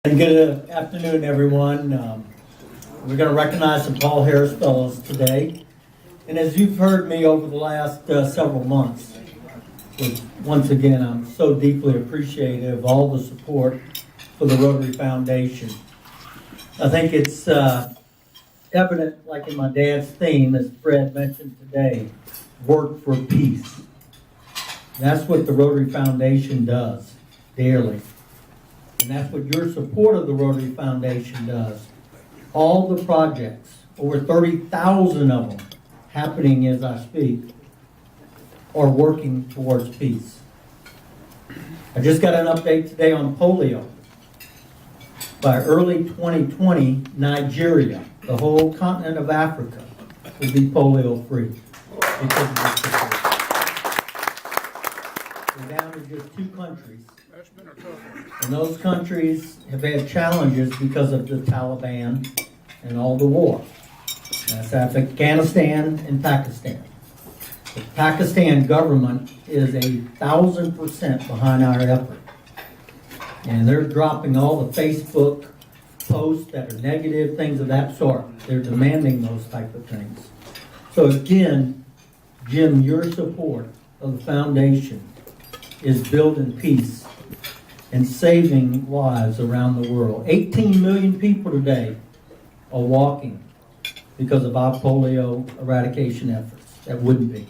And good afternoon, everyone. We're going to recognize some Paul Harris Fellows today. And as you've heard me over the last several months, once again, I'm so deeply appreciative of all the support for the Rotary Foundation. I think it's evident, like in my dad's theme, as Fred mentioned today, work for peace. That's what the Rotary Foundation does daily. And that's what your support of the Rotary Foundation does. All the projects, over 30,000 of them, happening as I speak, are working towards peace. I just got an update today on polio. By early 2020, Nigeria, the whole continent of Africa, will be polio-free because of this support. We're down to just 2 countries. And those countries have had challenges because of the Taliban and all the war. That's Afghanistan and Pakistan. The Pakistan government is 1,000% behind our effort. And they're dropping all the Facebook posts that are negative, things of that sort. They're demanding those type of things. So again, Jim, your support of the foundation is building peace and saving lives around the world. 18 million people today are walking because of our polio eradication efforts. That wouldn't be.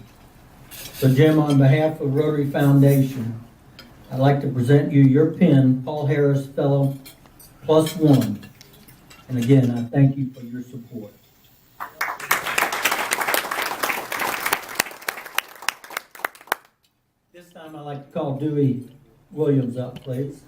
So Jim, on behalf of Rotary Foundation, I'd like to present you your pin, Paul Harris Fellow +1. And again, I thank you for your support. This time I'd like to call Dewey Williams up, please.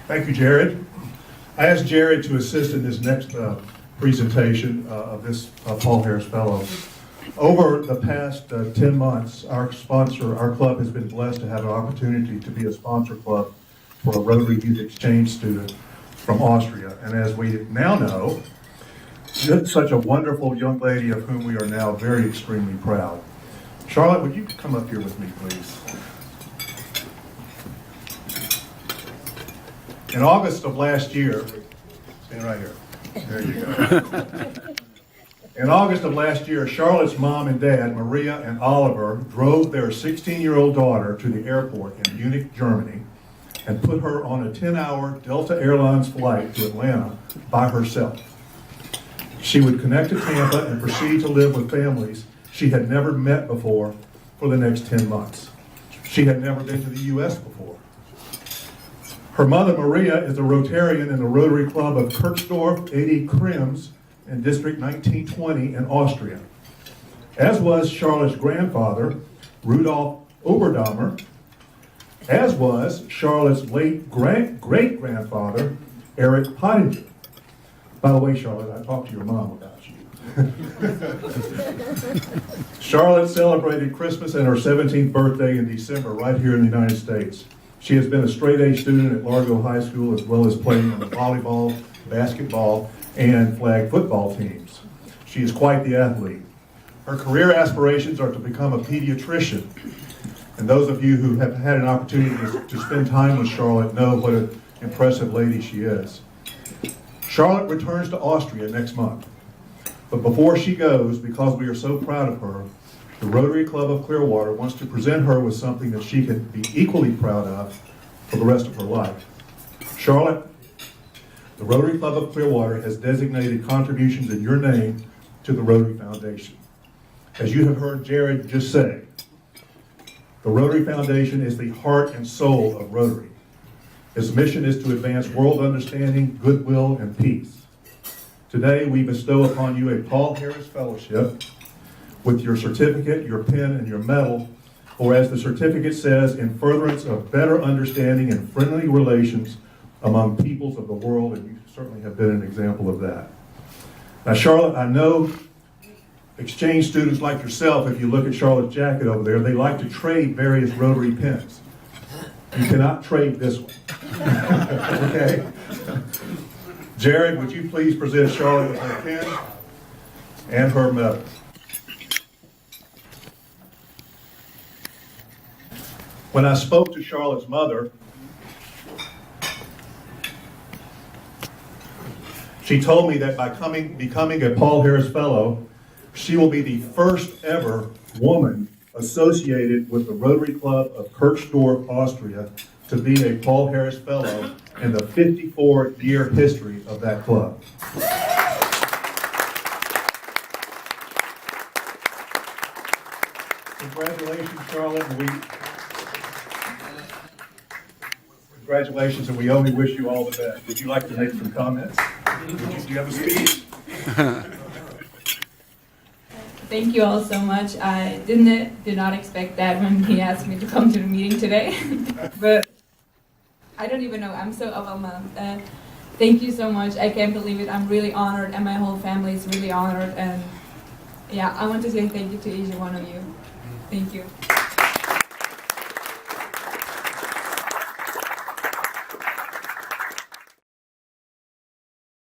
Thank you, Jared. I asked Jared to assist in this next presentation of this Paul Harris Fellow. Over the past 10 months, our club has been blessed to have an opportunity to be a sponsor club for a Rotary Youth Exchange student from Austria. And as we now know, such a wonderful young lady of whom we are now very extremely proud. Charlotte, would you come up here with me, please? In August of last year, stand right here. There you go. In August of last year, Charlotte's mom and dad, Maria and Oliver, drove their 16-year-old daughter to the airport in Munich, Germany, and put her on a 10-hour Delta Airlines flight to Atlanta by herself. She would connect to Tampa and proceed to live with families she had never met before for the next 10 months. She had never been to the U.S. before. Her mother, Maria, is a Rotarian in the Rotary Club of Kirchdorf 80 Krems in District 1920 in Austria, as was Charlotte's grandfather, Rudolf Oberdammer, as was Charlotte's late great-grandfather, Eric Pottinger. By the way, Charlotte, I talked to your mom about you. Charlotte celebrated Christmas and her 17th birthday in December right here in the United States. She has been a straight-A student at Largo High School, as well as playing on the volleyball, basketball, and flag football teams. She is quite the athlete. Her career aspirations are to become a pediatrician. And those of you who have had an opportunity to spend time with Charlotte know what an impressive lady she is. Charlotte returns to Austria next month. But before she goes, because we are so proud of her, the Rotary Club of Clearwater wants to present her with something that she can be equally proud of for the rest of her life. Charlotte, the Rotary Club of Clearwater has designated contributions in your name to the Rotary Foundation. As you have heard Jared just say, the Rotary Foundation is the heart and soul of Rotary. Its mission is to advance world understanding, goodwill, and peace. Today, we bestow upon you a Paul Harris Fellowship with your certificate, your pin, and your medal, or as the certificate says, in furtherance of better understanding and friendly relations among peoples of the world, and you certainly have been an example of that. Now, Charlotte, I know exchange students like yourself, if you look at Charlotte's jacket over there, they like to trade various Rotary pins. You cannot trade this one. Okay? Jared, would you please present Charlotte with her pin and her medal? When I spoke to Charlotte's mother, she told me that by becoming a Paul Harris Fellow, she will be the first ever woman associated with the Rotary Club of Kirchdorf, Austria, to be a Paul Harris Fellow in the 54-year history of that club. Congratulations, Charlotte. Congratulations, and we only wish you all the best. Would you like to make some comments? Do you have a speech? Thank you all so much. I did not expect that when he asked me to come to the meeting today, but I don't even know. I'm so overwhelmed. Thank you so much. I can't believe it. I'm really honored, and my whole family is really honored. And yeah, I want to say thank you to each one of you. Thank you.